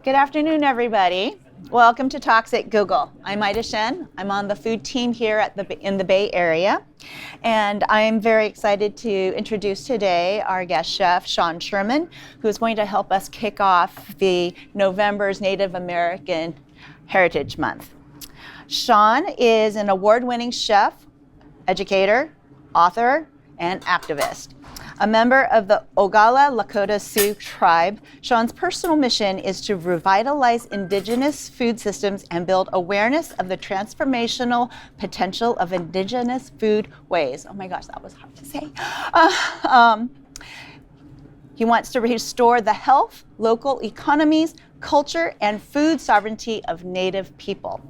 Good afternoon, everybody. Welcome to Talks at Google. I'm Ida Shen. I'm on the food team here in the Bay Area. And I'm very excited to introduce today our guest chef, Sean Sherman, who is going to help us kick off the November's Native American Heritage Month. Sean is an award-winning chef, educator, author, and activist. A member of the Oglala Lakota Sioux tribe, Sean's personal mission is to revitalize indigenous food systems and build awareness of the transformational potential of indigenous food ways. Oh my gosh, that was hard to say. He wants to restore the health, local economies, culture, and food sovereignty of Native people.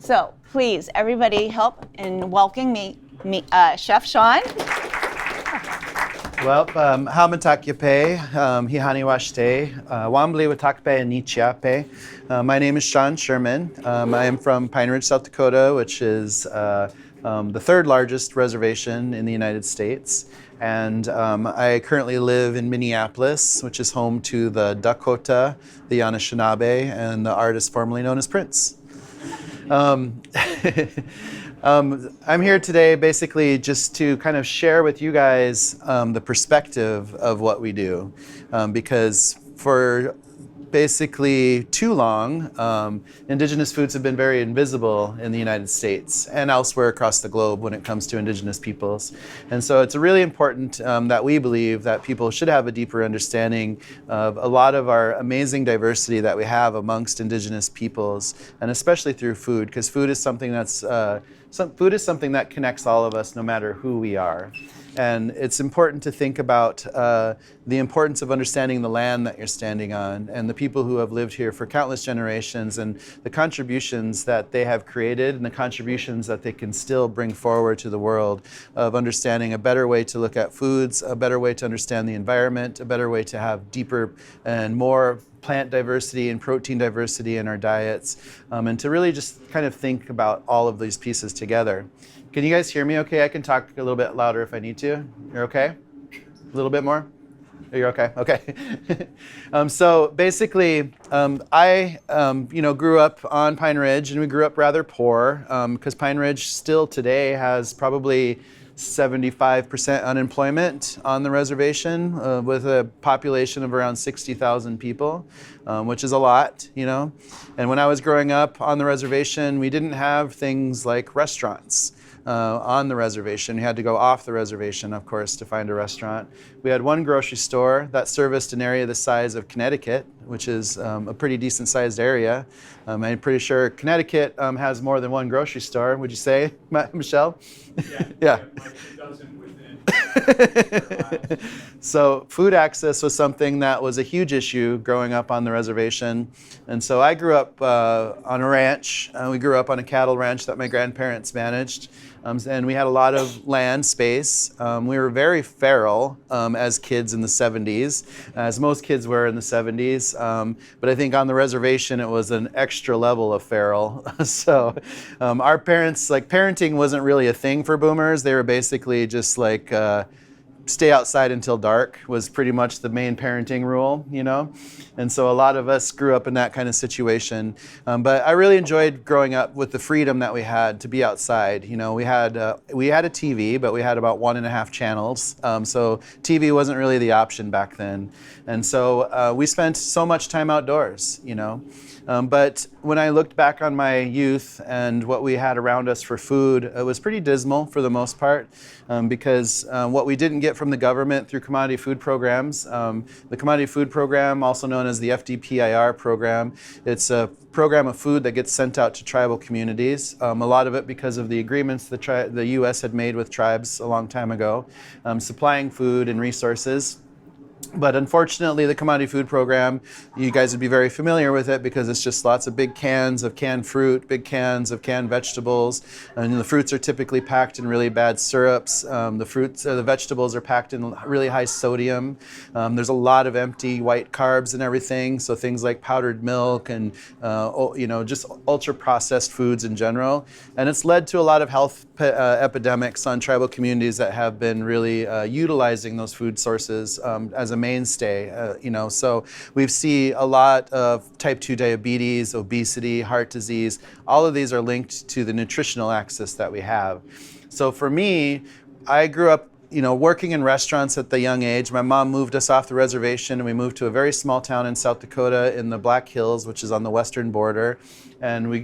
So please, everybody help in welcoming me, Chef Sean. Well, Hamatakyape, Hihaniwashte, Wambli Watakpe and Nichiape. My name is Sean Sherman. I am from Pine Ridge, South Dakota, which is the third largest reservation in the United States. And I currently live in Minneapolis, which is home to the Dakota, the Anishinaabe, and the artist formerly known as Prince. I'm here today basically just to kind of share with you guys the perspective of what we do, because for basically too long, indigenous foods have been very invisible in the United States and elsewhere across the globe when it comes to indigenous peoples. And so it's really important that we believe that people should have a deeper understanding of a lot of our amazing diversity that we have amongst indigenous peoples, and especially through food, because food is something that's food is something that connects all of us no matter who we are. And it's important to think about the importance of understanding the land that you're standing on and the people who have lived here for countless generations and the contributions that they have created and the contributions that they can still bring forward to the world, of understanding a better way to look at foods, a better way to understand the environment, a better way to have deeper and more plant diversity and protein diversity in our diets, and to really just kind of think about all of these pieces together. Can you guys hear me okay? I can talk a little bit louder if I need to. You're okay? A little bit more? You're okay? Okay. So basically, I grew up on Pine Ridge, and we grew up rather poor, because Pine Ridge still today has probably 75% unemployment on the reservation, with a population of around 60,000 people, which is a lot, you know. And when I was growing up on the reservation, we didn't have things like restaurants on the reservation. You had to go off the reservation, of course, to find a restaurant. We had one grocery store that serviced an area the size of Connecticut, which is a pretty decent sized area. I'm pretty sure Connecticut has more than one grocery store, would you say, Michelle? Yeah. Like a dozen within. So food access was something that was a huge issue growing up on the reservation. And so I grew up on a ranch. We grew up on a cattle ranch that my grandparents managed. And we had a lot of land space. We were very feral as kids in the 70s, as most kids were in the 70s. But I think on the reservation, it was an extra level of feral. So our parents, like, parenting wasn't really a thing for boomers. They were basically just like, stay outside until dark was pretty much the main parenting rule, you know? And so a lot of us grew up in that kind of situation. But I really enjoyed growing up with the freedom that we had to be outside. You know, we had a TV, but we had about 1.5 channels. So TV wasn't really the option back then. And so we spent so much time outdoors, you know? But when I looked back on my youth and what we had around us for food, it was pretty dismal for the most part, because what we didn't get from the government through commodity food programs, the commodity food program, also known as the FDPIR program, it's a program of food that gets sent out to tribal communities, a lot of it because of the agreements the U.S. had made with tribes a long time ago, supplying food and resources. But unfortunately, the commodity food program, you guys would be very familiar with it because it's just lots of big cans of canned fruit, big cans of canned vegetables, and the fruits are typically packed in really bad syrups. The vegetables are packed in really high sodium. There's a lot of empty white carbs and everything, so things like powdered milk and just ultra processed foods in general. And it's led to a lot of health epidemics on tribal communities that have been really utilizing those food sources as as a mainstay. So we see a lot of type 2 diabetes, obesity, heart disease. All of these are linked to the nutritional axis that we have. So for me, I grew up working in restaurants at the young age. My mom moved us off the reservation and we moved to a very small town in South Dakota in the Black Hills, which is on the western border. And we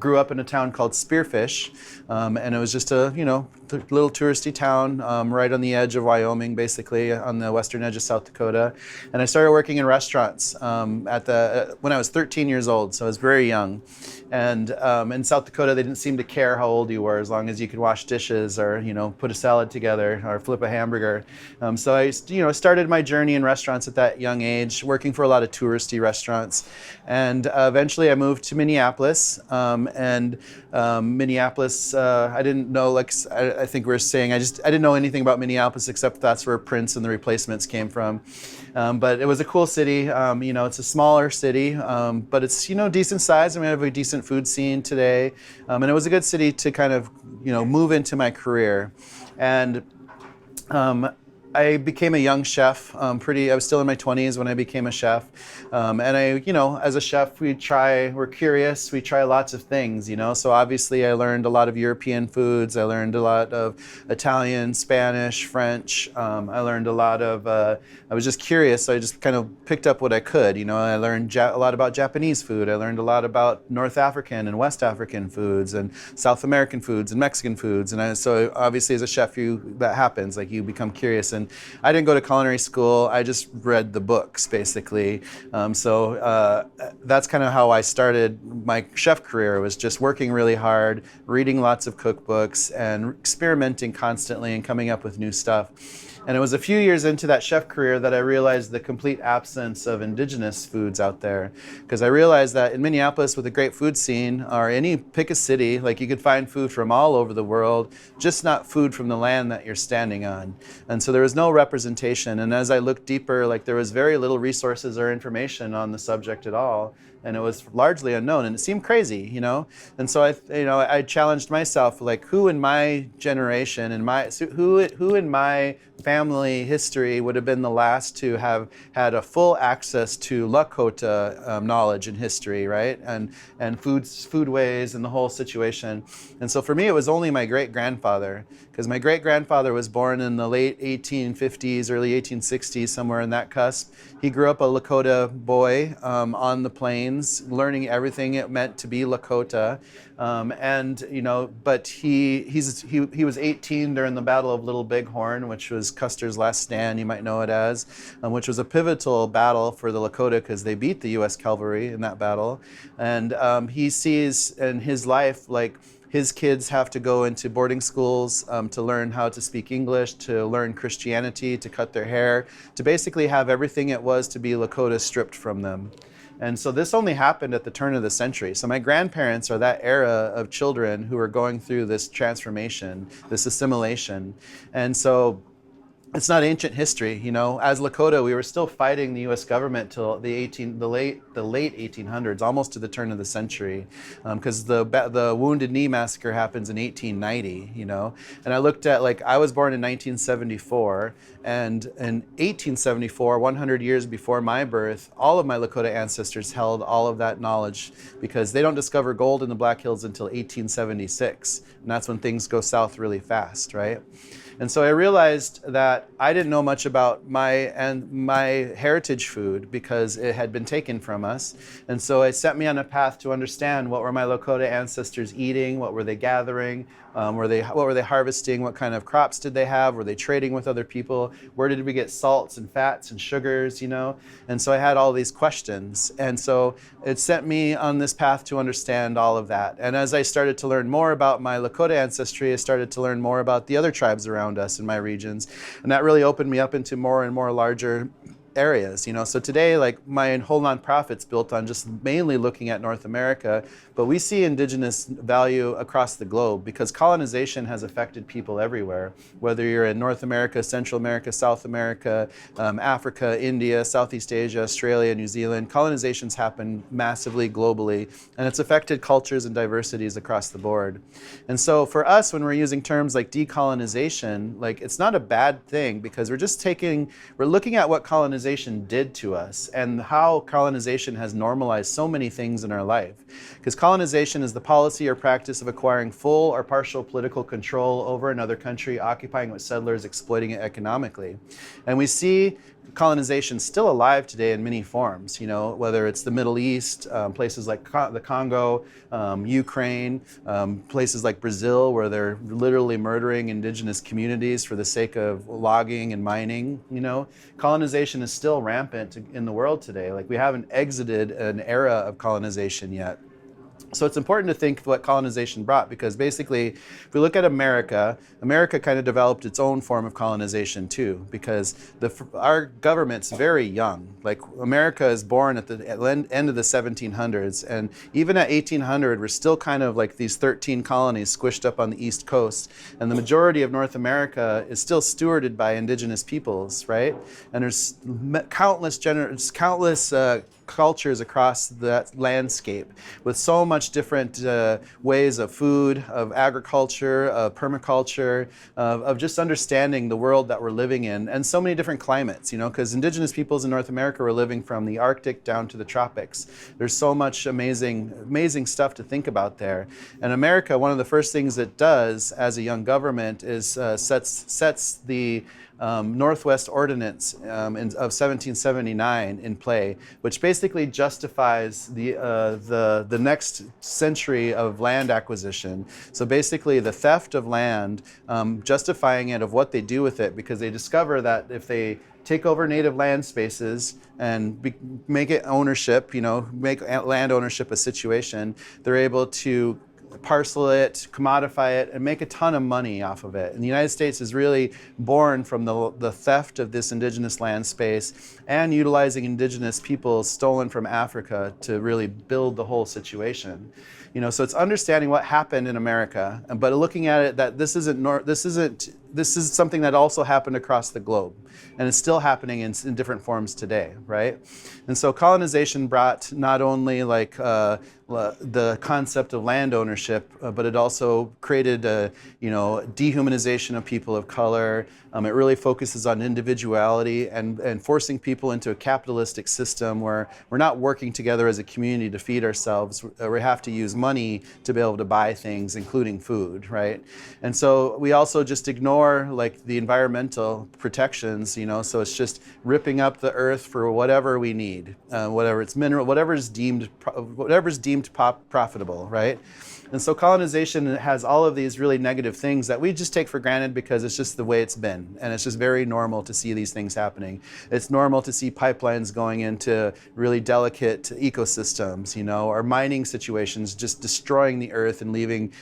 grew up in a town called Spearfish. And it was just a, little touristy town right on the edge of Wyoming, basically on the western edge of South Dakota. And I started working in restaurants when I was 13 years old, so I was very young. And in South Dakota, they didn't seem to care how old you were as long as you could wash dishes or, put a salad together or flip a hamburger. So I, started my journey in restaurants at that young age, working for a lot of touristy restaurants. And eventually I moved to Minneapolis. Minneapolis, I didn't know, I think we were saying, I didn't know anything about Minneapolis except that's where Prince and the Replacements came from. But it was a cool city. It's a smaller city, but it's, decent size, and we have a decent food scene today. And it was a good city to kind of, move into my career. And I became a young chef. I was still in my 20s when I became a chef. And as a chef, we're curious, we try lots of things, So obviously I learned a lot of European foods. I learned a lot of Italian, Spanish, French. I learned a lot of, I was just curious, so I just kind of picked up what I could. I learned a lot about Japanese food. I learned a lot about North African and West African foods and South American foods and Mexican foods. And so obviously as a chef, that happens, you become curious. And I didn't go to culinary school. I just read the books, basically. So that's kind of how I started my chef career, was just working really hard, reading lots of cookbooks, and experimenting constantly and coming up with new stuff. And it was a few years into that chef career that I realized the complete absence of indigenous foods out there. Because I realized that in Minneapolis, with a great food scene, or pick a city, you could find food from all over the world, just not food from the land that you're standing on. And so there was no representation. And as I looked deeper, there was very little resources or information on the subject at all. And it was largely unknown, and it seemed crazy, And so I challenged myself, who in my generation and who in my family history would have been the last to have had a full access to Lakota knowledge and history, right? And foodways and the whole situation. And so for me, it was only my great-grandfather, because my great-grandfather was born in the late 1850s, early 1860s, somewhere in that cusp. He grew up a Lakota boy on the plains, learning everything it meant to be Lakota. But he was 18 during the Battle of Little Bighorn, which was Custer's last stand, you might know it as, which was a pivotal battle for the Lakota because they beat the U.S. cavalry in that battle. And he sees in his life, his kids have to go into boarding schools to learn how to speak English, to learn Christianity, to cut their hair, to basically have everything it was to be Lakota stripped from them. And so this only happened at the turn of the century. So my grandparents are that era of children who are going through this transformation, this assimilation. And so it's not ancient history, As Lakota, we were still fighting the U.S. government till the late 1800s, almost to the turn of the century, because the Wounded Knee Massacre happens in 1890, And I looked at, I was born in 1974, and in 1874, 100 years before my birth, all of my Lakota ancestors held all of that knowledge, because they don't discover gold in the Black Hills until 1876, and that's when things go south really fast, right? And so I realized that I didn't know much about my heritage food because it had been taken from us. And so it set me on a path to understand what were my Lakota ancestors eating, what were they gathering, what were they harvesting, what kind of crops did they have, were they trading with other people, where did we get salts and fats and sugars, And so I had all these questions. And so it set me on this path to understand all of that. And as I started to learn more about my Lakota ancestry, I started to learn more about the other tribes around us in my regions. And that really opened me up into more and more larger areas, so today, like, my whole nonprofit's built on just mainly looking at North America, but we see indigenous value across the globe because colonization has affected people everywhere, whether you're in North America, Central America, South America, Africa, India, Southeast Asia, Australia, New Zealand. Colonizations happen massively globally, and it's affected cultures and diversities across the board. And so for us, when we're using terms like decolonization, like, it's not a bad thing because we're looking at what colonization did to us and how colonization has normalized so many things in our life. Because colonization is the policy or practice of acquiring full or partial political control over another country, occupying with settlers, exploiting it economically. And we see colonization still alive today in many forms, whether it's the Middle East, places like the Congo, Ukraine, places like Brazil, where they're literally murdering indigenous communities for the sake of logging and mining. Colonization is still rampant in the world today. Like, we haven't exited an era of colonization yet. So it's important to think what colonization brought, because basically, if we look at America kind of developed its own form of colonization too, because our government's very young. Like, America is born at the end of the 1700s, and even at 1800, we're still kind of like these 13 colonies squished up on the East Coast, and the majority of North America is still stewarded by indigenous peoples, right? And there's countless cultures across that landscape with so much different ways of food, of agriculture, of permaculture, of just understanding the world that we're living in, and so many different climates, because indigenous peoples in North America were living from the Arctic down to the tropics. There's so much amazing stuff to think about there. And America, one of the first things it does as a young government is sets the Northwest Ordinance of 1779 in play, which basically justifies the next century of land acquisition. So basically the theft of land, justifying it of what they do with it, because they discover that if they take over native land spaces and make it ownership, make land ownership a situation, they're able to parcel it, commodify it, and make a ton of money off of it. And the United States is really born from the theft of this indigenous land space and utilizing indigenous peoples stolen from Africa to really build the whole situation. So it's understanding what happened in America, but looking at it that this is something that also happened across the globe, and it's still happening in different forms today, right? And so colonization brought not only like the concept of land ownership, but it also created a dehumanization of people of color. It really focuses on individuality and forcing people into a capitalistic system where we're not working together as a community to feed ourselves. We have to use money to be able to buy things, including food, right? And so we also just ignore like the environmental protections, so it's just ripping up the earth for whatever we need, whatever it's mineral, whatever's deemed profitable, right? And so colonization has all of these really negative things that we just take for granted because it's just the way it's been. And it's just very normal to see these things happening. It's normal to see pipelines going into really delicate ecosystems, or mining situations just destroying the earth and leaving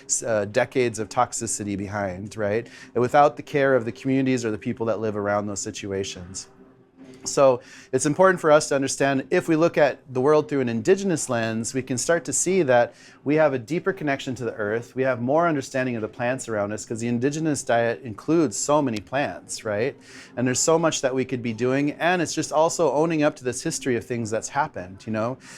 decades of toxicity behind, right? And without the care of the communities or the people that live around those situations. So it's important for us to understand, if we look at the world through an indigenous lens, we can start to see that we have a deeper connection to the earth. We have more understanding of the plants around us because the indigenous diet includes so many plants, right? And there's so much that we could be doing. And it's just also owning up to this history of things that's happened,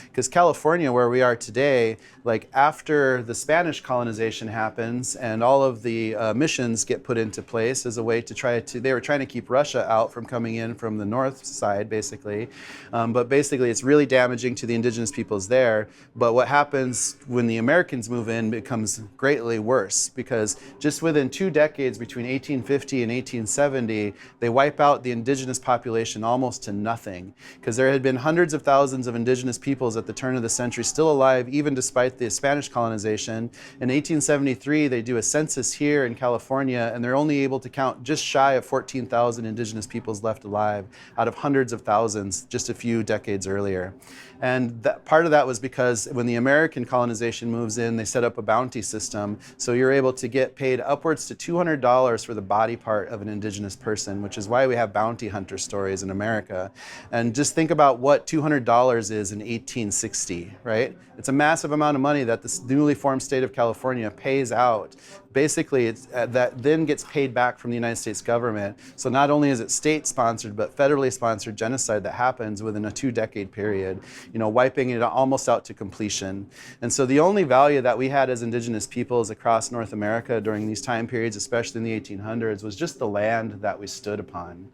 because California, where we are today, like after the Spanish colonization happens and all of the missions get put into place as a way to they were trying to keep Russia out from coming in from the north side, basically. But basically, it's really damaging to the indigenous peoples there. But what happens when the Americans move in becomes greatly worse, because just within 2 decades, between 1850 and 1870, they wipe out the indigenous population almost to nothing, because there had been hundreds of thousands of indigenous peoples at the turn of the century still alive, even despite the Spanish colonization. In 1873, they do a census here in California, and they're only able to count just shy of 14,000 indigenous peoples left alive out of hundreds of thousands just a few decades earlier. And part of that was because when the American colonization moves in, they set up a bounty system. So you're able to get paid upwards to $200 for the body part of an indigenous person, which is why we have bounty hunter stories in America. And just think about what $200 is in 1860, right? It's a massive amount of money that this newly formed state of California pays out. Basically, it's, that then gets paid back from the United States government. So not only is it state-sponsored, but federally sponsored genocide that happens within a 2-decade period, wiping it almost out to completion. And so the only value that we had as indigenous peoples across North America during these time periods, especially in the 1800s, was just the land that we stood upon.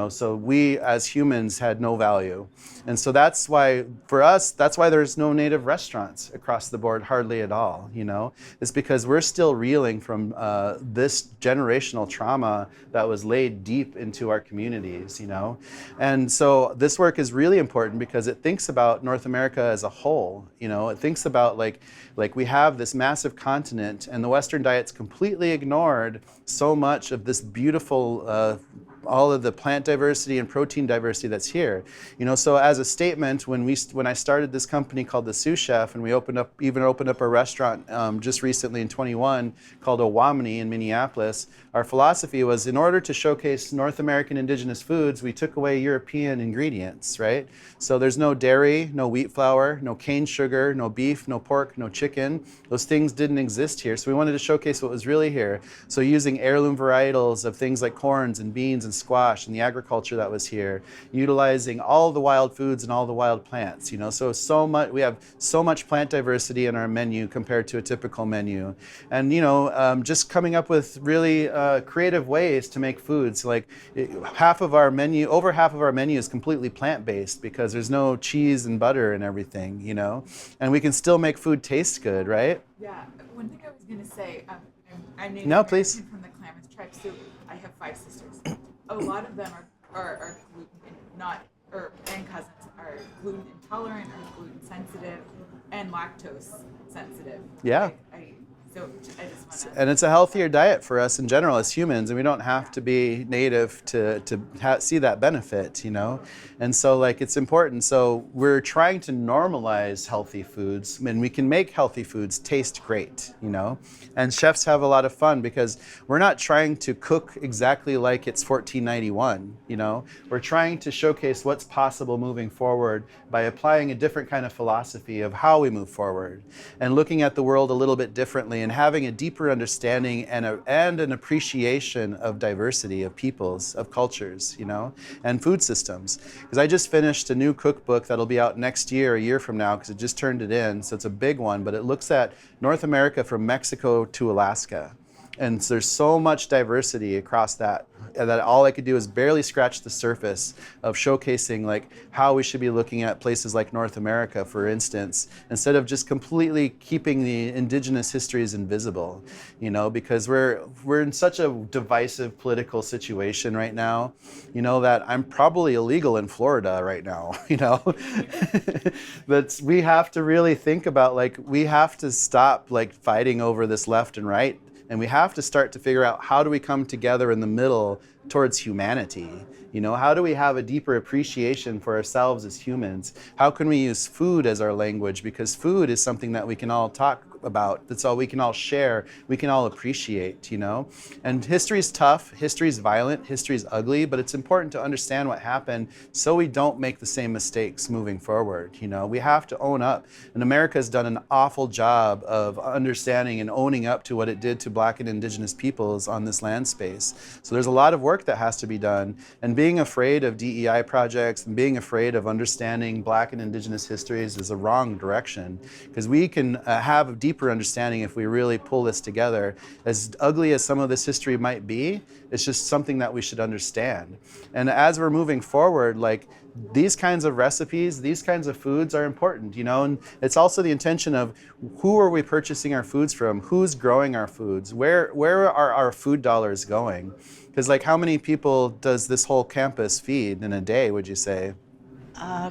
So we as humans had no value. And so that's why, for us, that's why there's no native restaurants across the board, hardly at all, It's because we're still reeling from this generational trauma that was laid deep into our communities, And so this work is really important because it thinks about North America as a whole, It thinks about like we have this massive continent and the Western diet's completely ignored so much of this beautiful all of the plant diversity and protein diversity that's here. So as a statement, when I started this company called the Sioux Chef, and we opened up a restaurant just recently in 21 called Owamni in Minneapolis, our philosophy was in order to showcase North American indigenous foods, we took away European ingredients, right? So there's no dairy, no wheat flour, no cane sugar, no beef, no pork, no chicken. Those things didn't exist here. So we wanted to showcase what was really here. So using heirloom varietals of things like corns and beans and squash and the agriculture that was here, utilizing all the wild foods and all the wild plants, so much, we have so much plant diversity in our menu compared to a typical menu. And, just coming up with really creative ways to make foods. Like over half of our menu is completely plant-based because there's no cheese and butter and everything, and we can still make food taste good, right? Yeah, one thing I was going to say, I'm Native No, American please. from the Klamath tribe, so I have 5 sisters. A lot of them are gluten and cousins are gluten intolerant or gluten sensitive and lactose sensitive. Yeah. So I just want to. And it's a healthier diet for us in general as humans, and we don't have to be native to see that benefit, And so, it's important. So we're trying to normalize healthy foods, and we can make healthy foods taste great, And chefs have a lot of fun because we're not trying to cook exactly like it's 1491, We're trying to showcase what's possible moving forward by applying a different kind of philosophy of how we move forward and looking at the world a little bit differently and having a deeper understanding and an appreciation of diversity of peoples, of cultures, and food systems. Because I just finished a new cookbook that'll be out next year, a year from now, because it just turned it in, so it's a big one, but it looks at North America from Mexico to Alaska. And there's so much diversity across that all I could do is barely scratch the surface of showcasing how we should be looking at places like North America, for instance, instead of just completely keeping the indigenous histories invisible, because we're in such a divisive political situation right now, that I'm probably illegal in Florida right now, But we have to really think about we have to stop fighting over this left and right. And we have to start to figure out how do we come together in the middle towards humanity? How do we have a deeper appreciation for ourselves as humans? How can we use food as our language? Because food is something that we can all talk about. That's all we can all share. We can all appreciate, And history's tough, history's violent, history's ugly, but it's important to understand what happened so we don't make the same mistakes moving forward, We have to own up. And America's done an awful job of understanding and owning up to what it did to Black and Indigenous peoples on this land space. So there's a lot of work that has to be done. And being afraid of DEI projects and being afraid of understanding Black and Indigenous histories is a wrong direction, because we can have a deeper understanding if we really pull this together. As ugly as some of this history might be, it's just something that we should understand. And as we're moving forward, these kinds of recipes, these kinds of foods are important, and it's also the intention of who are we purchasing our foods from, who's growing our foods, where are our food dollars going? Because how many people does this whole campus feed in a day, would you say?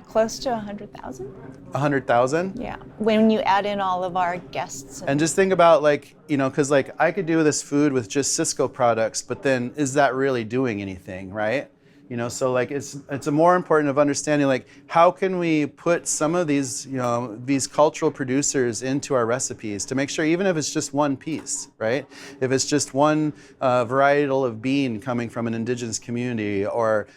Close to 100,000. 100,000? Yeah, when you add in all of our guests. And just think about because I could do this food with just Cisco products, but then is that really doing anything, right? You know, so like it's a more important of understanding like how can we put some of these, you know, these cultural producers into our recipes to make sure, even if it's just one piece, right? If it's just one varietal of bean coming from an indigenous community, or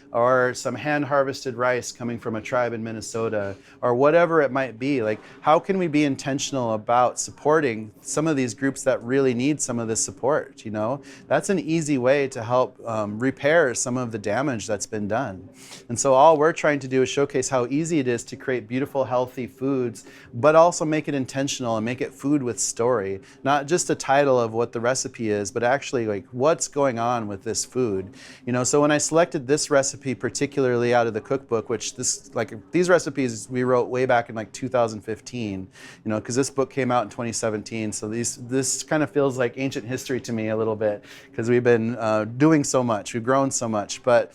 some hand harvested rice coming from a tribe in Minnesota, or whatever it might be, like how can we be intentional about supporting some of these groups that really need some of this support? You know, that's an easy way to help repair some of the damage that's been done. And so all we're trying to do is showcase how easy it is to create beautiful, healthy foods, but also make it intentional and make it food with story. Not just a title of what the recipe is, but actually like what's going on with this food. You know, so when I selected this recipe particularly out of the cookbook, which these recipes we wrote way back in like 2015, you know, because this book came out in 2017. So this kind of feels like ancient history to me a little bit, because we've been doing so much, we've grown so much. But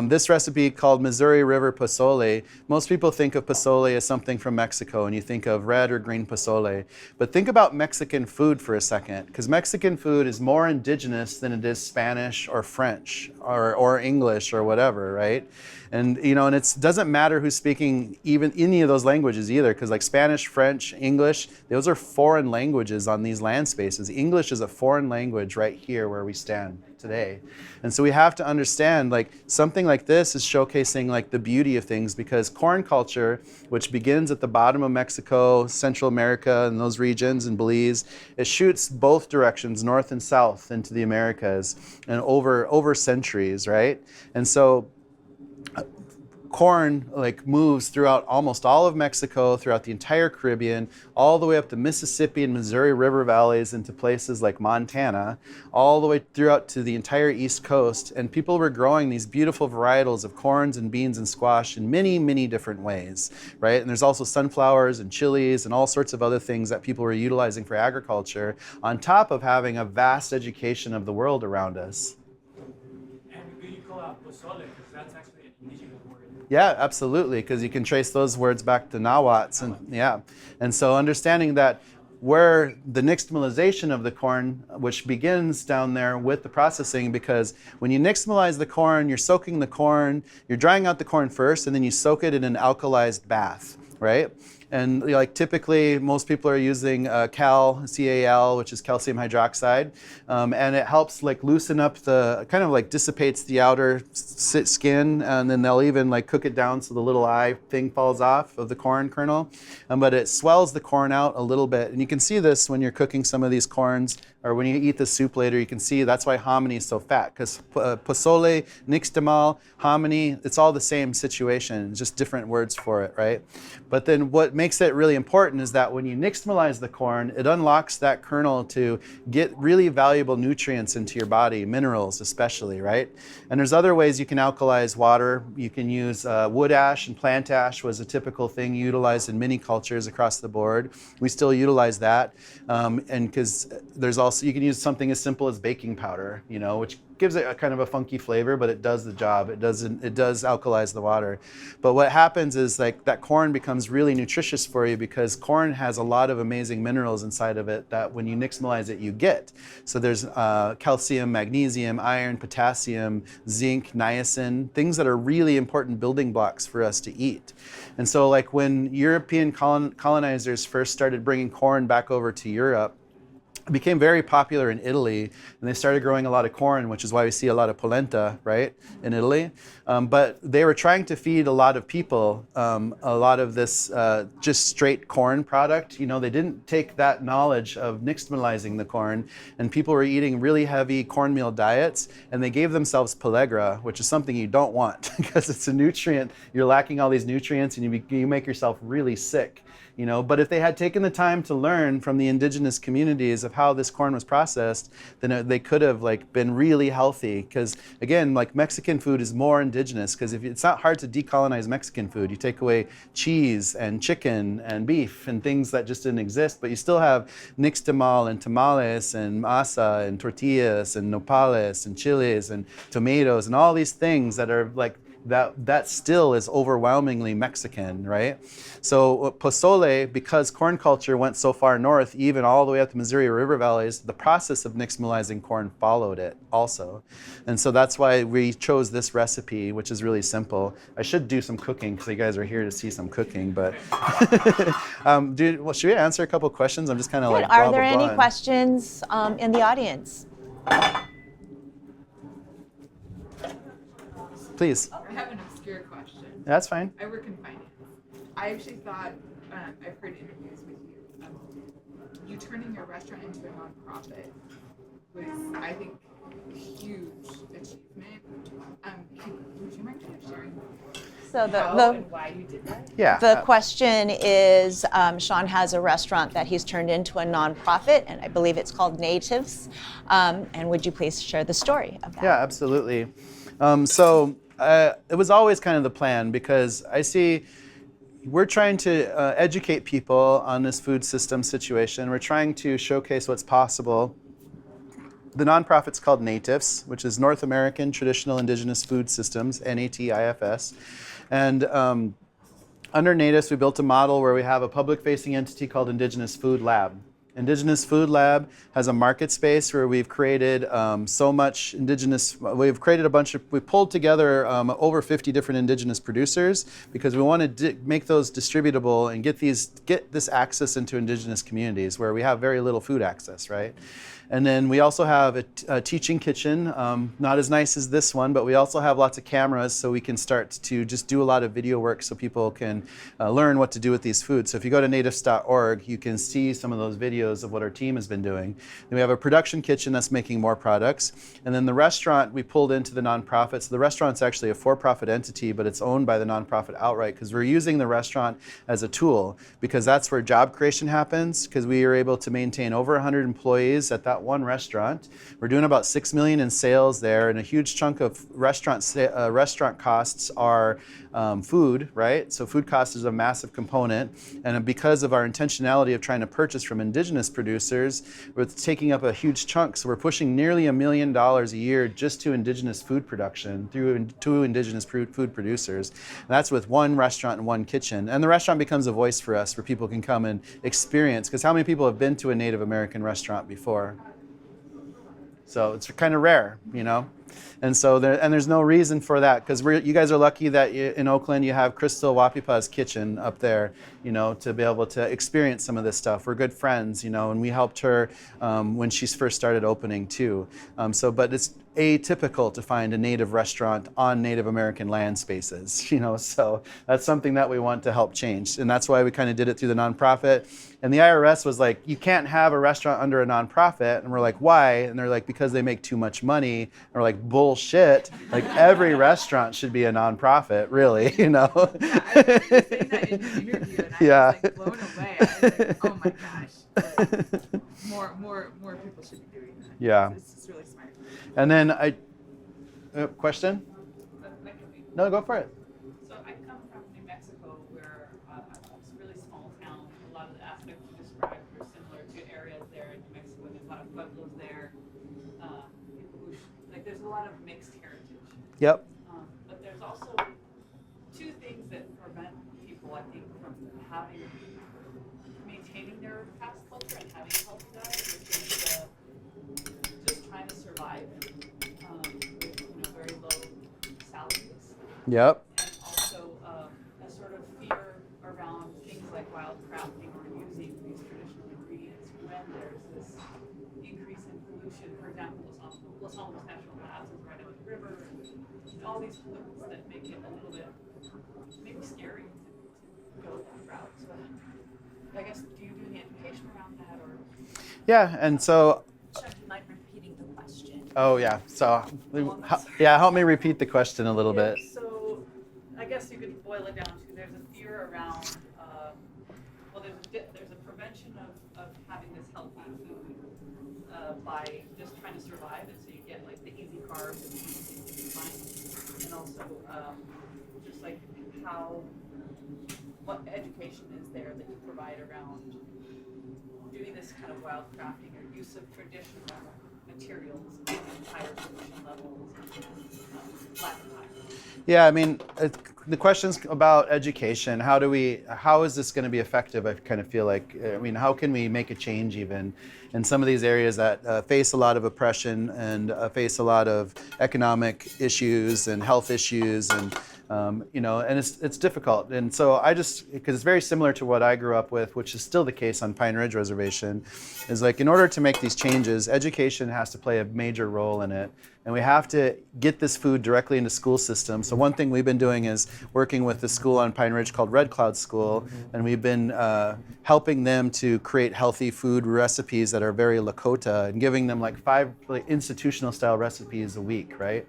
this recipe called Missouri River Pozole, most people think of pozole as something from Mexico, and you think of red or green pozole. But think about Mexican food for a second, because Mexican food is more indigenous than it is Spanish or French or English or whatever, right? And you know, and it doesn't matter who's speaking even any of those languages either, because like Spanish, French, English, those are foreign languages on these land spaces. English is a foreign language right here where we stand today. And so we have to understand like something like this is showcasing like the beauty of things, because corn culture, which begins at the bottom of Mexico, Central America and those regions, and Belize, it shoots both directions, north and south, into the Americas, and over centuries, right? And so corn like moves throughout almost all of Mexico, throughout the entire Caribbean, all the way up the Mississippi and Missouri River valleys into places like Montana, all the way throughout to the entire East Coast. And people were growing these beautiful varietals of corns and beans and squash in many, many different ways, right? And there's also sunflowers and chilies and all sorts of other things that people were utilizing for agriculture, on top of having a vast education of the world around us. And you call out pozole, because that's actually an indigenous word. Yeah, absolutely, because you can trace those words back to Nahuatl, and so understanding that where the nixtamalization of the corn, which begins down there with the processing, because when you nixtamalize the corn, you're soaking the corn, you're drying out the corn first, and then you soak it in an alkalized bath, right? And like typically most people are using CAL, which is calcium hydroxide, and it helps like loosen up the, kind of like dissipates the outer skin, and then they'll even like cook it down so the little eye thing falls off of the corn kernel. But it swells the corn out a little bit, and you can see this when you're cooking some of these corns, or when you eat the soup later. You can see that's why hominy is so fat, because pozole, nixtamal, hominy, it's all the same situation, just different words for it, right? But then what makes it really important is that when you nixtamalize the corn, it unlocks that kernel to get really valuable nutrients into your body, minerals especially, right? And there's other ways you can alkalize water. You can use wood ash, and plant ash was a typical thing utilized in many cultures across the board. We still utilize that, and because there's also, you can use something as simple as baking powder, you know, which gives it a kind of a funky flavor, but it does the job. It does alkalize the water. But what happens is like that corn becomes really nutritious for you, because corn has a lot of amazing minerals inside of it that when you nixtamalize it, you get. So there's calcium, magnesium, iron, potassium, zinc, niacin, things that are really important building blocks for us to eat. And so like when European colonizers first started bringing corn back over to Europe, it became very popular in Italy, and they started growing a lot of corn, which is why we see a lot of polenta, right, in Italy. But they were trying to feed a lot of people a lot of this just straight corn product. You know, they didn't take that knowledge of nixtamalizing the corn, and people were eating really heavy cornmeal diets, and they gave themselves pellagra, which is something you don't want because it's a nutrient. You're lacking all these nutrients, and you make yourself really sick. You know, but if they had taken the time to learn from the indigenous communities of how this corn was processed, then they could have like been really healthy. Because again, like Mexican food is more indigenous, because if it's not hard to decolonize Mexican food. You take away cheese and chicken and beef and things that just didn't exist, but you still have nixtamal and tamales and masa and tortillas and nopales and chiles and tomatoes and all these things that are like that still is overwhelmingly Mexican, right? So pozole, because corn culture went so far north, even all the way up the Missouri River valleys, the process of nixtamalizing corn followed it also. And so that's why we chose this recipe, which is really simple. I should do some cooking because you guys are here to see some cooking, but should we answer a couple questions? I'm just kind of like blah, Are there blah, any blah. questions in the audience? Please. I have an obscure question. That's fine. I work in finance. I actually thought, I've heard interviews with you, you turning your restaurant into a nonprofit was, I think, a huge achievement. Would you mind kind of sharing So how and why you did that? Yeah. the question is, Sean has a restaurant that he's turned into a nonprofit, and I believe it's called Natives. And would you please share the story of that? Yeah, absolutely. It was always kind of the plan because I see we're trying to educate people on this food system situation. We're trying to showcase what's possible. The nonprofit's called Natives, which is North American Traditional Indigenous Food Systems, NATIFS. And under Natives, we built a model where we have a public-facing entity called Indigenous Food Lab. Indigenous Food Lab has a market space where we've created we've pulled together over 50 different indigenous producers because we want to make those distributable and get this access into indigenous communities where we have very little food access, right? And then we also have a teaching kitchen, not as nice as this one, but we also have lots of cameras so we can start to just do a lot of video work so people can learn what to do with these foods. So if you go to natives.org, you can see some of those videos of what our team has been doing. Then we have a production kitchen that's making more products. And then the restaurant we pulled into the nonprofit. So the restaurant's actually a for-profit entity, but it's owned by the nonprofit outright because we're using the restaurant as a tool because that's where job creation happens because we are able to maintain over 100 employees at that one restaurant. We're doing about $6 million in sales there, and a huge chunk of restaurant costs are food, right? So food cost is a massive component, and because of our intentionality of trying to purchase from indigenous producers, we're taking up a huge chunk. So we're pushing nearly $1 million a year just to indigenous food production through two indigenous food producers. And that's with one restaurant and one kitchen. And the restaurant becomes a voice for us where people can come and experience, because how many people have been to a Native American restaurant before? So it's kind of rare, you know? And so there's no reason for that because you guys are lucky that in Oakland you have Crystal Wapipa's kitchen up there, you know, to be able to experience some of this stuff. We're good friends, you know, and we helped her when she first started opening too. But it's atypical to find a Native restaurant on Native American land spaces, you know, so that's something that we want to help change. And that's why we kind of did it through the nonprofit. And the IRS was like, you can't have a restaurant under a nonprofit. And we're like, why? And they're like, because they make too much money. And we're like, bullshit. Like every restaurant should be a nonprofit, really, you know? Yeah, I was saying that in your interview, and I was like blown away. I was like, oh my gosh, like, more people should be doing that. Yeah. It's just really smart. And then question? No, go for it. So I come from New Mexico, where it's a really small town. A lot of the aspects you described are similar to areas there in New Mexico. There's a lot of pueblos there. People who there's a lot of mixed heritage. Yep. But there's also two things that prevent people, I think, from maintaining their past culture and having a healthy diet, which is just trying to survive with very low salaries. Yep. And also a sort of fear around things like wild crafting or using these traditional ingredients when there's this increase in pollution. For example, Los Alamos National Labs is right up the river, and all these pollutants that make it a little bit maybe scary to go that route. So I guess, do you do any education around that, or? Yeah, and so. Sean, do you mind repeating the question? Oh yeah. So help me repeat the question a little bit. So I guess you could boil it down to there's a fear around there's a prevention of having this healthy food by just trying to survive, and so you get like the easy carbs and the easy things to find, and also just like what education is there that you provide around doing this kind of wild crafting or use of traditional materials with higher pollution levels and lack of time. Yeah, I mean, the questions about education, how is this going to be effective? I kind of feel like, I mean, how can we make a change even in some of these areas that face a lot of oppression and face a lot of economic issues and health issues and and it's difficult. And so because it's very similar to what I grew up with, which is still the case on Pine Ridge Reservation, is like in order to make these changes, education has to play a major role in it. And we have to get this food directly into school systems. So one thing we've been doing is working with the school on Pine Ridge called Red Cloud School, and we've been helping them to create healthy food recipes that are very Lakota and giving them like 5 institutional style recipes a week, right?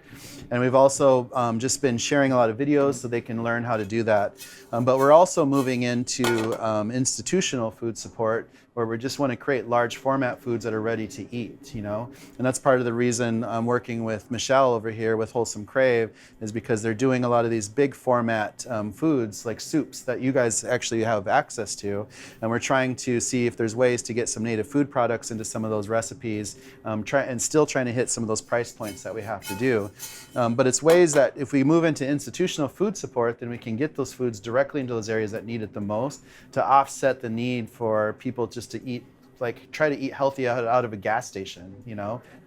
And we've also just been sharing a lot of videos so they can learn how to do that. But we're also moving into institutional food support, where we just want to create large format foods that are ready to eat, And that's part of the reason I'm working with Michelle over here with Wholesome Crave, is because they're doing a lot of these big format foods like soups that you guys actually have access to. And we're trying to see if there's ways to get some native food products into some of those recipes, and still trying to hit some of those price points that we have to do. But it's ways that if we move into institutional food support, then we can get those foods directly into those areas that need it the most to offset the need for people just to eat, try to eat healthy out of a gas station,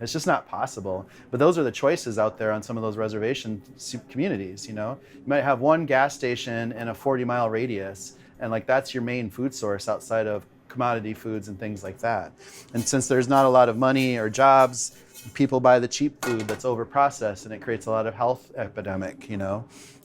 It's just not possible. But those are the choices out there on some of those reservation communities, You might have one gas station in a 40-mile radius, and that's your main food source outside of commodity foods and things like that. And since there's not a lot of money or jobs, people buy the cheap food that's over-processed, and it creates a lot of health epidemic,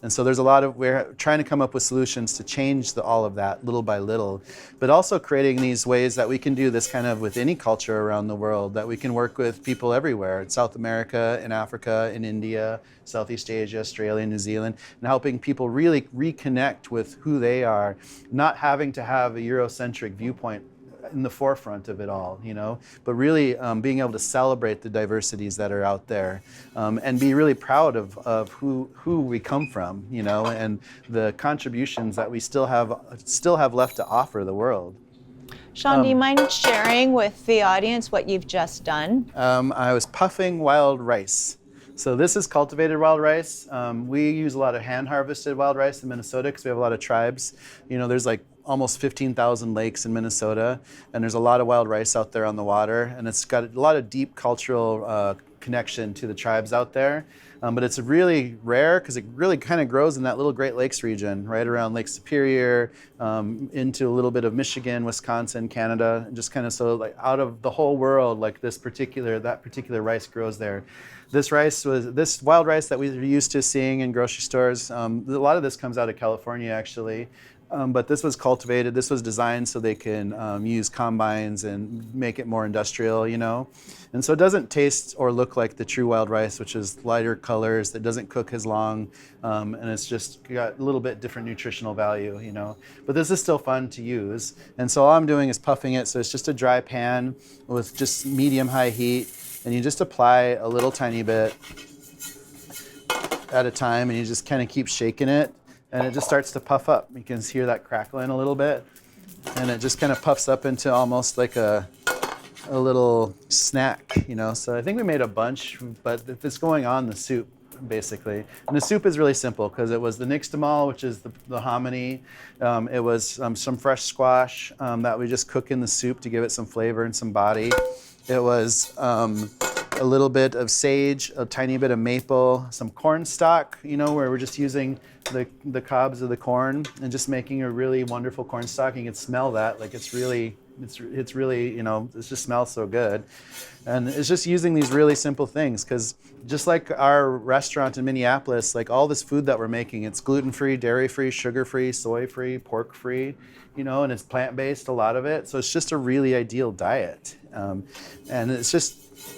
And so we're trying to come up with solutions to change all of that little by little, but also creating these ways that we can do this kind of with any culture around the world, that we can work with people everywhere, in South America, in Africa, in India, Southeast Asia, Australia, New Zealand, and helping people really reconnect with who they are, not having to have a Eurocentric viewpoint in the forefront of it all, but really being able to celebrate the diversities that are out there, and be really proud of who we come from, and the contributions that we still have left to offer the world. Sean, do you mind sharing with the audience what you've just done? I was puffing wild rice. So this is cultivated wild rice. We use a lot of hand-harvested wild rice in Minnesota because we have a lot of tribes. There's almost 15,000 lakes in Minnesota, and there's a lot of wild rice out there on the water, and it's got a lot of deep cultural connection to the tribes out there. But it's really rare because it really kind of grows in that little Great Lakes region, right around Lake Superior, into a little bit of Michigan, Wisconsin, Canada, and just kind of out of the whole world, that particular rice grows there. This wild rice that we're used to seeing in grocery stores, a lot of this comes out of California actually. But this was cultivated, this was designed so they can use combines and make it more industrial, And so it doesn't taste or look like the true wild rice, which is lighter colors, that doesn't cook as long, and it's just got a little bit different nutritional value, But this is still fun to use. And so all I'm doing is puffing it, so it's just a dry pan with just medium-high heat, and you just apply a little tiny bit at a time, and you just kind of keep shaking it. And it just starts to puff up. You can hear that crackling a little bit. And it just kind of puffs up into almost like a little snack, So I think we made a bunch, but it's going on the soup, basically. And the soup is really simple because it was the nixtamal, which is the hominy. It was some fresh squash that we just cook in the soup to give it some flavor and some body. It was a little bit of sage, a tiny bit of maple, some corn stock, where we're just using the cobs of the corn and just making a really wonderful corn stock. You can smell that, it's really, it just smells so good. And it's just using these really simple things, because just like our restaurant in Minneapolis, all this food that we're making, it's gluten-free, dairy-free, sugar-free, soy-free, pork-free, and it's plant-based, a lot of it. So it's just a really ideal diet. And it's just,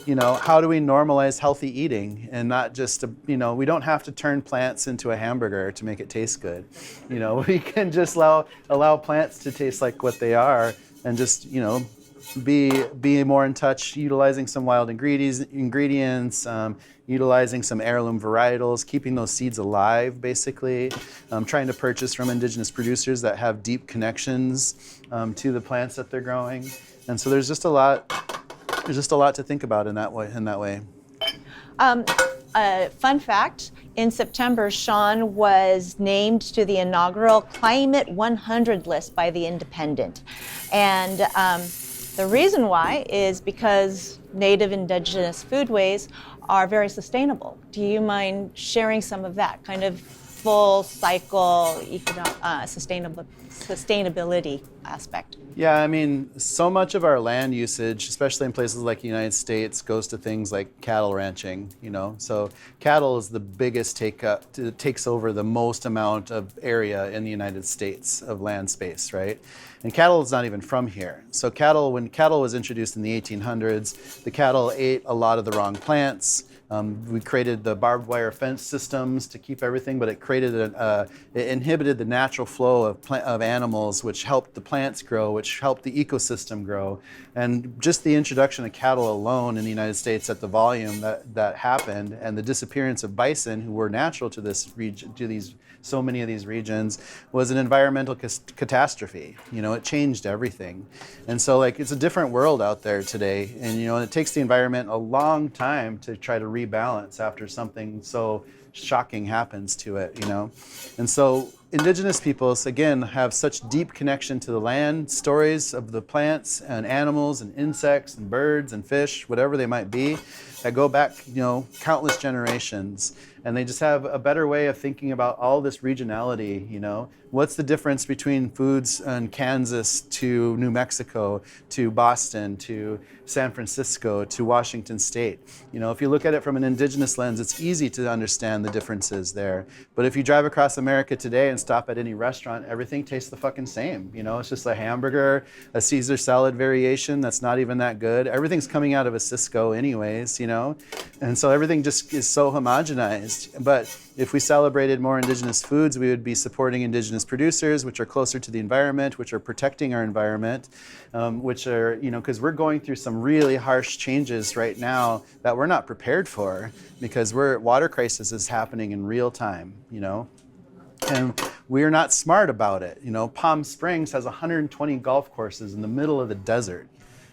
how do we normalize healthy eating and not just, we don't have to turn plants into a hamburger to make it taste good. We can just allow plants to taste like what they are, and just, be more in touch, utilizing some wild ingredients, utilizing some heirloom varietals, keeping those seeds alive, basically, trying to purchase from indigenous producers that have deep connections to the plants that they're growing. And so there's just a lot to think about in that way. fun fact, in September, Sean was named to the inaugural Climate 100 list by The Independent. And the reason why is because native indigenous foodways are very sustainable. Do you mind sharing some of that kind of full cycle sustainability aspect? Yeah, I mean, so much of our land usage, especially in places like the United States, goes to things like cattle ranching, you know. So cattle is the biggest takes over the most amount of area in the United States of land space, right? And cattle is not even from here. So when cattle was introduced in the 1800s, the cattle ate a lot of the wrong plants. We created the barbed wire fence systems to keep everything, but it inhibited the natural flow of animals, which helped the plants grow, which helped the ecosystem grow. And just the introduction of cattle alone in the United States at the volume that happened, and the disappearance of bison, who were natural to this region, so many of these regions, was an environmental catastrophe. You know, it changed everything. And so like, it's a different world out there today. And you know, it takes the environment a long time to try to rebalance after something so shocking happens to it, you know. And so Indigenous peoples, again, have such deep connection to the land, stories of the plants and animals and insects and birds and fish, whatever they might be, that go back, you know, countless generations. And they just have a better way of thinking about all this regionality, you know. What's the difference between foods in Kansas to New Mexico, to Boston, to San Francisco, to Washington State? You know, if you look at it from an Indigenous lens, it's easy to understand the differences there. But if you drive across America today and stop at any restaurant, everything tastes the fucking same. You know, it's just a hamburger, a Caesar salad variation that's not even that good. Everything's coming out of a Cisco anyways, you know. And so everything just is so homogenized. But if we celebrated more Indigenous foods, we would be supporting Indigenous producers, which are closer to the environment, which are protecting our environment, which are, you know, because we're going through some really harsh changes right now that we're not prepared for, because water crisis is happening in real time, you know. And we're not smart about it. You know, Palm Springs has 120 golf courses in the middle of the desert,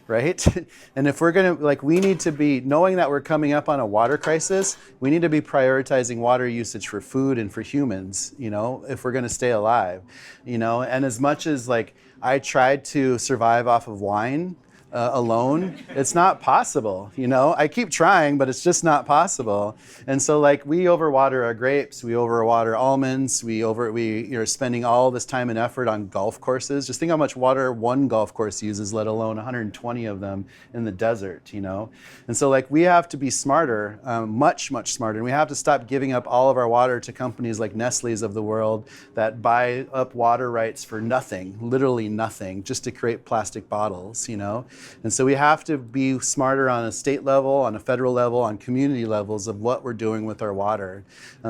right? And if we're gonna, like, we need to be, knowing that we're coming up on a water crisis, we need to be prioritizing water usage for food and for humans, you know, if we're gonna stay alive, you know. And as much as, like, I tried to survive off of wine alone, it's not possible, you know. I keep trying, but it's just not possible. And so, like, we overwater our grapes, we overwater almonds, you're spending all this time and effort on golf courses. Just think how much water one golf course uses, let alone 120 of them in the desert, you know. And so, like, we have to be smarter, much smarter, and we have to stop giving up all of our water to companies like Nestle's of the world that buy up water rights for nothing, literally nothing, just to create plastic bottles, you know. And so we have to be smarter on a state level, on a federal level, on community levels of what we're doing with our water.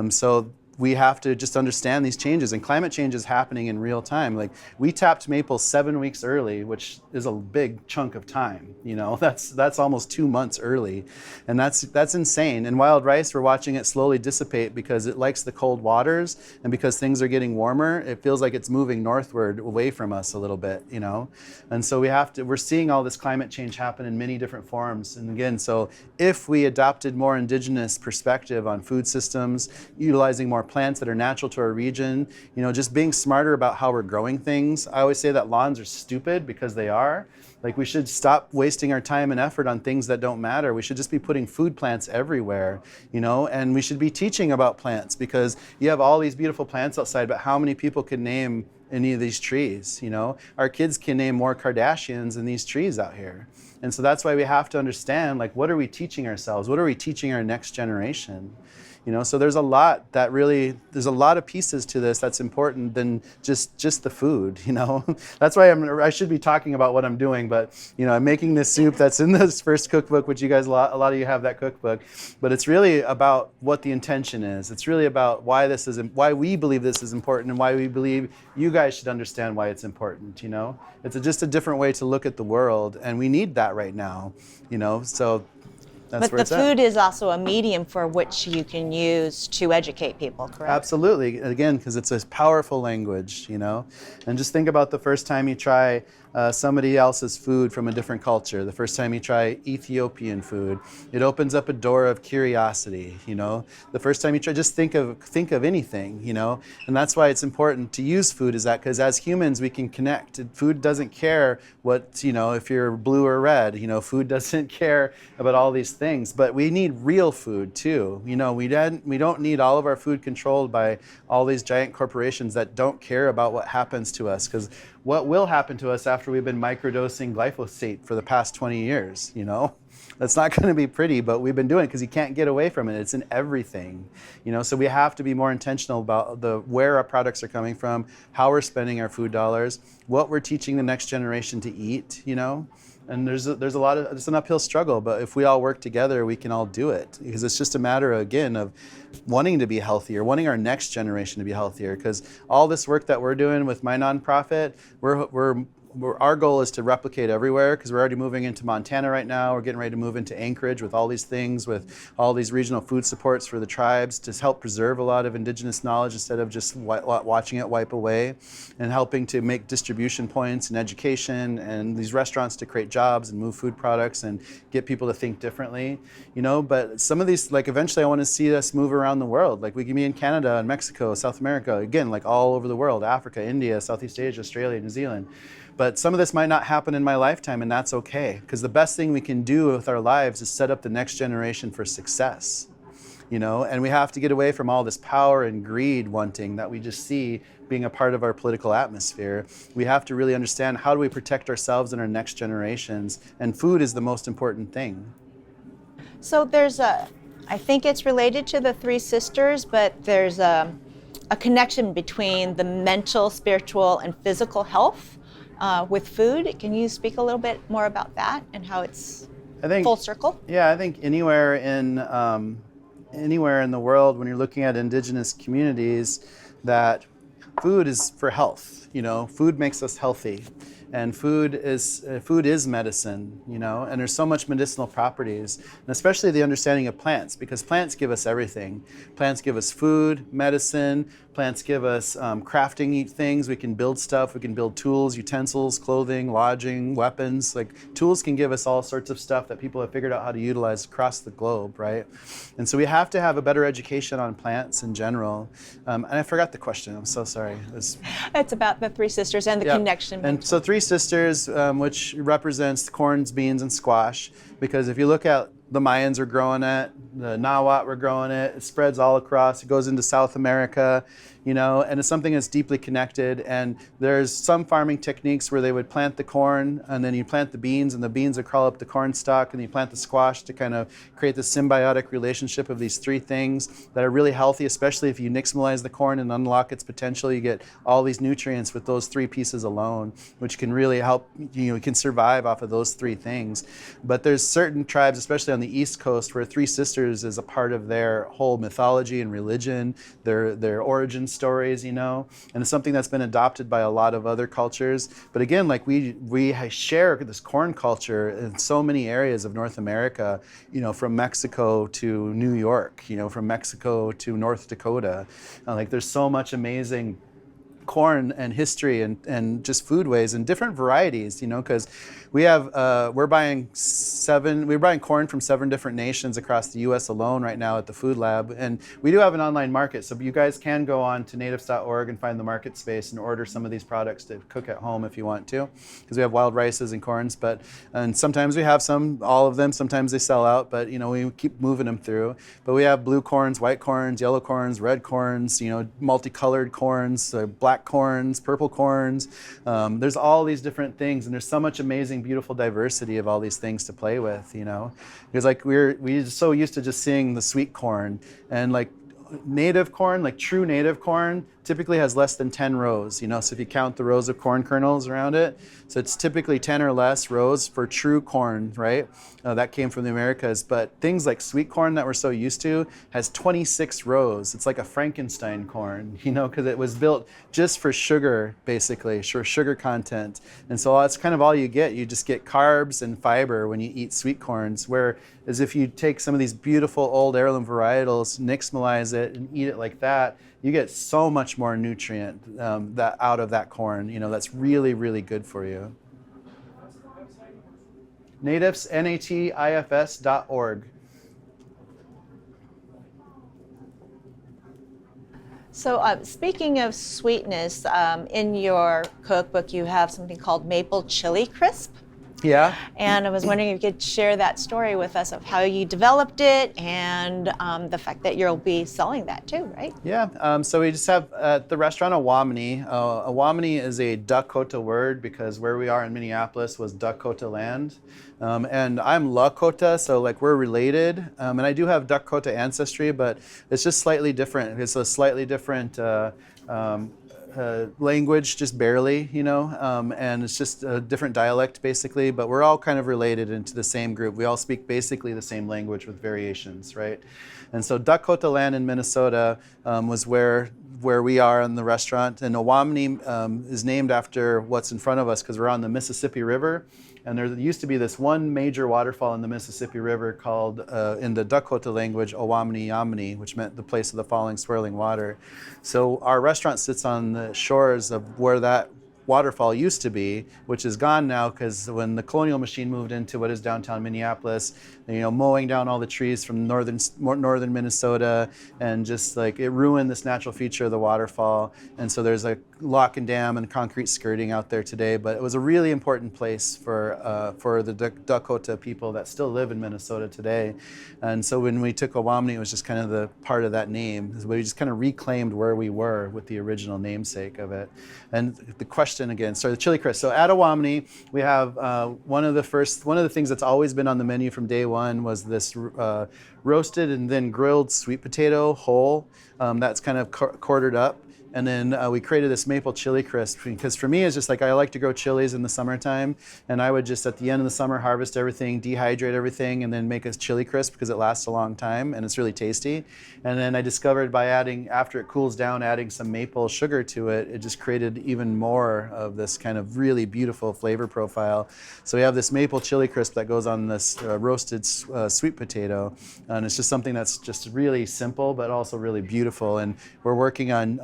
So we have to just understand these changes, and climate change is happening in real time. Like, we tapped maple 7 weeks early, which is a big chunk of time. You know, that's almost 2 months early, and that's insane. And wild rice, we're watching it slowly dissipate because it likes the cold waters, and because things are getting warmer, it feels like it's moving northward away from us a little bit. You know, and so we're seeing all this climate change happen in many different forms. And again, so if we adopted more Indigenous perspective on food systems, utilizing more plants that are natural to our region, you know, just being smarter about how we're growing things. I always say that lawns are stupid because they are. Like, we should stop wasting our time and effort on things that don't matter. We should just be putting food plants everywhere, you know, and we should be teaching about plants, because you have all these beautiful plants outside, but how many people can name any of these trees? You know, our kids can name more Kardashians than these trees out here. And so that's why we have to understand, like, what are we teaching ourselves? What are we teaching our next generation? You know, so there's a lot of pieces to this that's important than just the food, you know. That's why I should be talking about what I'm doing, but, you know, I'm making this soup that's in this first cookbook, which you guys, a lot of you have that cookbook, but it's really about what the intention is. It's really about why we believe this is important, and why we believe you guys should understand why it's important, you know. It's just a different way to look at the world, and we need that right now, you know, so that's but the food is also a medium for which you can use to educate people, correct? Absolutely. Again, because it's a powerful language, you know. And just think about the first time you try somebody else's food from a different culture, the first time you try Ethiopian food, it opens up a door of curiosity, you know. The first time you try, just think of anything, you know. And that's why it's important to use food, is that because as humans we can connect. Food doesn't care what, you know, if you're blue or red, you know, food doesn't care about all these things. But we need real food too. You know, we don't need all of our food controlled by all these giant corporations that don't care about what happens to us, because what will happen to us after we've been microdosing glyphosate for the past 20 years, you know? That's not going to be pretty, but we've been doing it because you can't get away from it. It's in everything, you know. So we have to be more intentional about where our products are coming from, how we're spending our food dollars, what we're teaching the next generation to eat, you know. And there's a lot of, it's an uphill struggle, but if we all work together, we can all do it, because it's just a matter, again, of wanting to be healthier, wanting our next generation to be healthier. Because all this work that we're doing with my nonprofit, our goal is to replicate everywhere, because we're already moving into Montana right now. We're getting ready to move into Anchorage with all these things, with all these regional food supports for the tribes to help preserve a lot of indigenous knowledge instead of just watching it wipe away, and helping to make distribution points and education and these restaurants to create jobs and move food products and get people to think differently, you know. But some of these, like, eventually I want to see us move around the world. Like, we can be in Canada and Mexico, South America, again, like all over the world, Africa, India, Southeast Asia, Australia, New Zealand. But some of this might not happen in my lifetime, and that's okay, because the best thing we can do with our lives is set up the next generation for success, you know. And we have to get away from all this power and greed wanting that we just see being a part of our political atmosphere. We have to really understand, how do we protect ourselves and our next generations, and food is the most important thing. So I think it's related to the three sisters, but there's a connection between the mental, spiritual, and physical health with food. Can you speak a little bit more about that and how it's full circle? Yeah, I think anywhere in the world, when you're looking at indigenous communities, that food is for health. You know, food makes us healthy, and food is medicine. You know, and there's so much medicinal properties, and especially the understanding of plants, because plants give us everything. Plants give us food, medicine. Plants give us crafting things. We can build stuff. We can build tools, utensils, clothing, lodging, weapons. Like, tools can give us all sorts of stuff that people have figured out how to utilize across the globe, right? And so we have to have a better education on plants in general. And I forgot the question. I'm so sorry. It's about the three sisters and the connection. And so three sisters, which represents corns, beans, and squash. Because if you look at, the Mayans are growing it, the Nahuatl were growing it, it spreads all across, it goes into South America, you know, and it's something that's deeply connected. And there's some farming techniques where they would plant the corn, and then you plant the beans, and the beans would crawl up the corn stalk, and you plant the squash to kind of create this symbiotic relationship of these three things that are really healthy, especially if you nixtamalize the corn and unlock its potential. You get all these nutrients with those three pieces alone, which can really help, you know, you can survive off of those three things. But there's certain tribes, especially on the East Coast, where Three Sisters is a part of their whole mythology and religion, their origin stories, you know, and it's something that's been adopted by a lot of other cultures. But again, like, we share this corn culture in so many areas of North America, you know, from Mexico to New York, you know, from Mexico to North Dakota. Like, there's so much amazing corn and history and just foodways and different varieties, you know, because we're buying corn from 7 different nations across the U.S. alone right now at the Food Lab, and we do have an online market, so you guys can go on to natives.org and find the market space and order some of these products to cook at home if you want to, because we have wild rices and corns, and sometimes we have all of them, sometimes they sell out, but you know, we keep moving them through. But we have blue corns, white corns, yellow corns, red corns, you know, multicolored corns, black corns, purple corns. There's all these different things, and there's so much amazing, beautiful diversity of all these things to play with, you know, because like we're so used to just seeing the sweet corn, and like native corn, like true native corn, typically has less than 10 rows, you know, so if you count the rows of corn kernels around it, so it's typically 10 or less rows for true corn, right? That came from the Americas. But things like sweet corn that we're so used to has 26 rows. It's like a Frankenstein corn, you know, because it was built just for sugar, basically, for sugar content. And so that's kind of all you get. You just get carbs and fiber when you eat sweet corns, whereas if you take some of these beautiful old heirloom varietals, nixtamalize it, and eat it like that, you get so much more nutrient out of that corn, you know, that's really, really good for you. Natives, natifs.org. So speaking of sweetness, in your cookbook you have something called maple chili crisp. Yeah. And I was wondering if you could share that story with us of how you developed it and the fact that you'll be selling that too, right? Yeah, so we just have at the restaurant a Wamini. A Wamini is a Dakota word because where we are in Minneapolis was Dakota land. And I'm Lakota, so like we're related. And I do have Dakota ancestry, but it's just slightly different. It's a slightly different language, just barely, you know, and it's just a different dialect basically, but we're all kind of related into the same group. We all speak basically the same language with variations, right? And so Dakota land in Minnesota was where we are in the restaurant, and Owamni is named after what's in front of us because we're on the Mississippi River. And there used to be this one major waterfall in the Mississippi River called, in the Dakota language, Owamni Yamni, which meant the place of the falling, swirling water. So our restaurant sits on the shores of where that waterfall used to be, which is gone now because when the colonial machine moved into what is downtown Minneapolis, you know, mowing down all the trees from northern Minnesota, and just like it ruined this natural feature of the waterfall. And so there's a lock and dam and concrete skirting out there today, but it was a really important place for the Dakota people that still live in Minnesota today. And so when we took Owamni, it was just kind of the part of that name. We just kind of reclaimed where we were with the original namesake of it. And the question again, so the chili crisp. So at Owamni, we have one of the things that's always been on the menu from day one was this roasted and then grilled sweet potato whole that's kind of quartered up. And then we created this maple chili crisp because for me, it's just like I like to grow chilies in the summertime. And I would just at the end of the summer harvest everything, dehydrate everything, and then make a chili crisp because it lasts a long time and it's really tasty. And then I discovered by adding, after it cools down, adding some maple sugar to it, it just created even more of this kind of really beautiful flavor profile. So we have this maple chili crisp that goes on this roasted sweet potato. And it's just something that's just really simple, but also really beautiful. And we're working on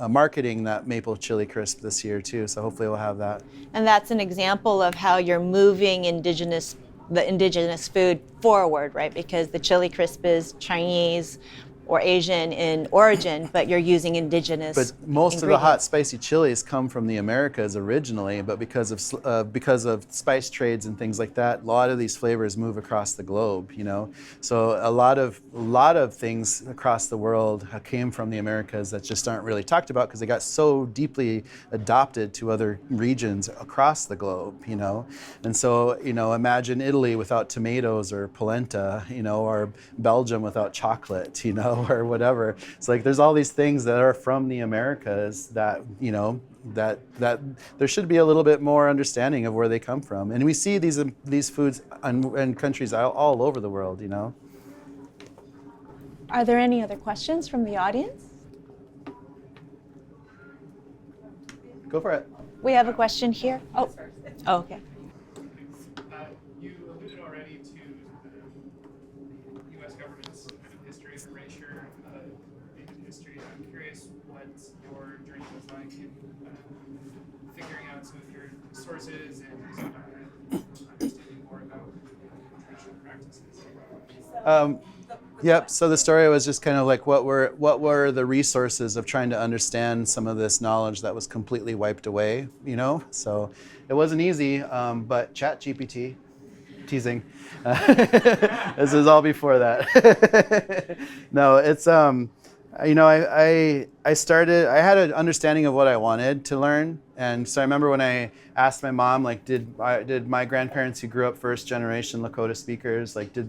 marketing that maple chili crisp this year too, so hopefully we'll have that. And that's an example of how you're moving the indigenous food forward, right? Because the chili crisp is Chinese or Asian in origin, but you're using indigenous But most of the hot spicy chilies come from the Americas originally, but because of spice trades and things like that, a lot of these flavors move across the globe, you know. So a lot of things across the world came from the Americas that just aren't really talked about because they got so deeply adopted to other regions across the globe, you know. And so, you know, imagine Italy without tomatoes or polenta, you know, or Belgium without chocolate, you know, or whatever. It's like there's all these things that are from the Americas that, you know, that there should be a little bit more understanding of where they come from. And we see these foods in countries all over the world, you know. Are there any other questions from the audience? Go for it. We have a question here. Oh, okay. You alluded already to the U.S. government's kind of history of erasure, in history. I'm curious what your journey was like in figuring out some of your sources and understanding more about traditional practices. Yep. So the story was just kind of like what were the resources of trying to understand some of this knowledge that was completely wiped away, you know? So it wasn't easy, but ChatGPT, teasing. This is all before that. No, it's you know, I had an understanding of what I wanted to learn, and so I remember when I asked my mom, like, did my grandparents who grew up first generation Lakota speakers, like, did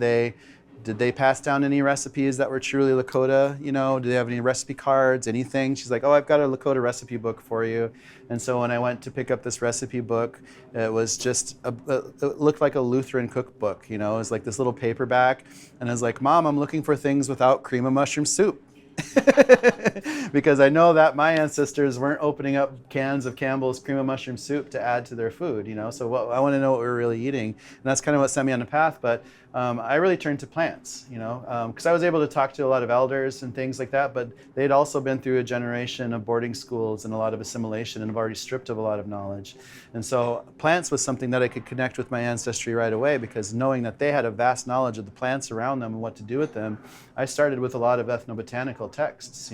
they pass down any recipes that were truly Lakota? You know, do they have any recipe cards, anything? She's like, oh, I've got a Lakota recipe book for you. And so when I went to pick up this recipe book, it was just, it looked like a Lutheran cookbook, you know? It was like this little paperback. And I was like, Mom, I'm looking for things without cream of mushroom soup. Because I know that my ancestors weren't opening up cans of Campbell's cream of mushroom soup to add to their food, you know, so I want to know what we're really eating, and that's kind of what set me on the path. But I really turned to plants, because I was able to talk to a lot of elders and things like that, but they'd also been through a generation of boarding schools and a lot of assimilation and have already stripped of a lot of knowledge. And so plants was something that I could connect with my ancestry right away, because knowing that they had a vast knowledge of the plants around them and what to do with them, I started with a lot of ethnobotanical texts,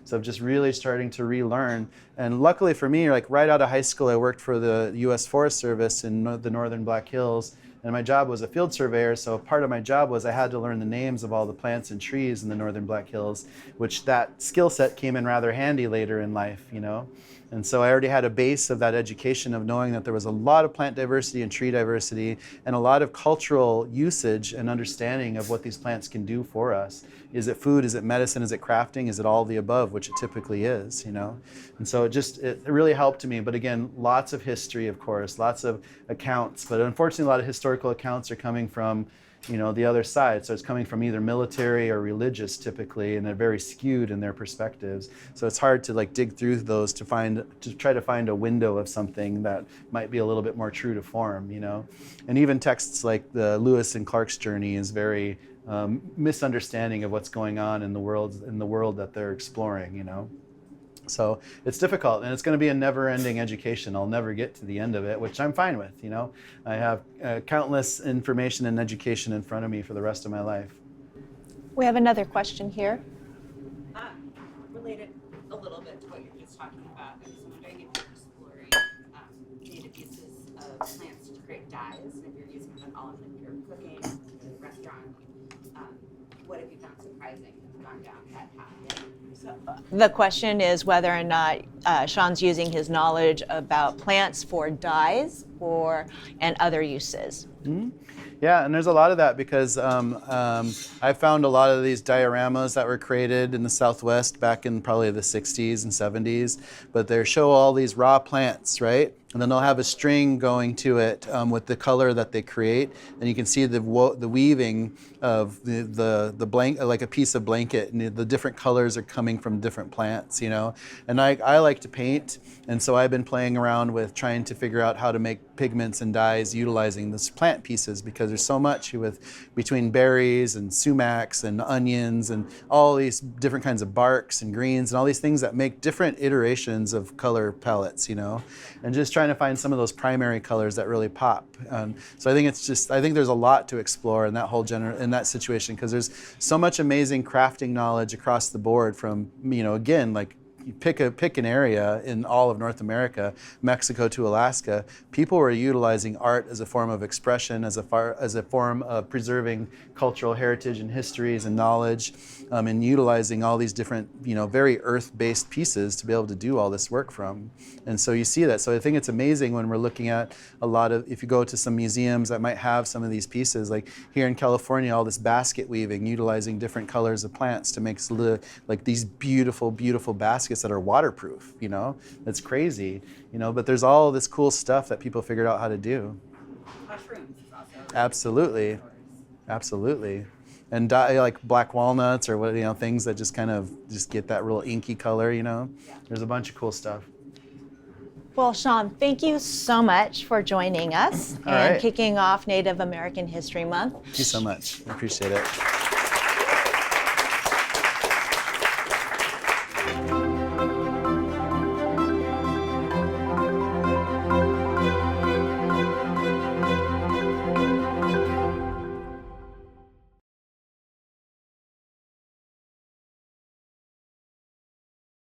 so just really starting to relearn. And luckily for me, like right out of high school, I worked for the U.S. Forest Service in the northern Black Hills. And my job was a field surveyor, so part of my job was I had to learn the names of all the plants and trees in the northern Black Hills, which that skill set came in rather handy later in life, And so I already had a base of that education of knowing that there was a lot of plant diversity and tree diversity and a lot of cultural usage and understanding of what these plants can do for us. Is it food? Is it medicine? Is it crafting? Is it all the above, which it typically is, And so it really helped me. But again, lots of history, of course, lots of accounts. But unfortunately, a lot of historical accounts are coming from the other side. So it's coming from either military or religious typically, and they're very skewed in their perspectives. So it's hard to dig through those to try to find a window of something that might be a little bit more true to form, And even texts like the Lewis and Clark's journey is very misunderstanding of what's going on in the world that they're exploring, So it's difficult, and it's going to be a never-ending education. I'll never get to the end of it, which I'm fine with, I have countless information and education in front of me for the rest of my life. We have another question here. Related a little bit to what you're just talking about, I was wondering if you're exploring native uses of plants to create dyes, and if you're using them all in your cooking, in the restaurant, what have you found surprising if you've gone down that path? The question is whether or not Sean's using his knowledge about plants for dyes and other uses. Mm-hmm. Yeah, and there's a lot of that because I found a lot of these dioramas that were created in the Southwest back in probably the 60s and 70s, but they show all these raw plants, right? And then they'll have a string going to it with the color that they create, and you can see the weaving of the blank, like a piece of blanket, and the different colors are coming from different plants, And I like to paint, and so I've been playing around with trying to figure out how to make pigments and dyes utilizing these plant pieces, because there's so much between berries and sumacs and onions and all these different kinds of barks and greens and all these things that make different iterations of color palettes, and just trying to find some of those primary colors that really pop. So I think there's a lot to explore in that whole in that situation, because there's so much amazing crafting knowledge across the board from, again, like you pick an area in all of North America, Mexico to Alaska, people were utilizing art as a form of expression, as a form of preserving cultural heritage and histories and knowledge, and utilizing all these different, very earth-based pieces to be able to do all this work from. And so you see that. So I think it's amazing when we're looking at if you go to some museums that might have some of these pieces, like here in California, all this basket weaving, utilizing different colors of plants to make like these beautiful, beautiful baskets that are waterproof, It's crazy, but there's all this cool stuff that people figured out how to do. Mushrooms is also Absolutely. And like black walnuts or what, things that just kind of get that real inky color, There's a bunch of cool stuff. Well, Sean, thank you so much for joining us All and right. kicking off Native American History Month. Thank you so much. I appreciate it.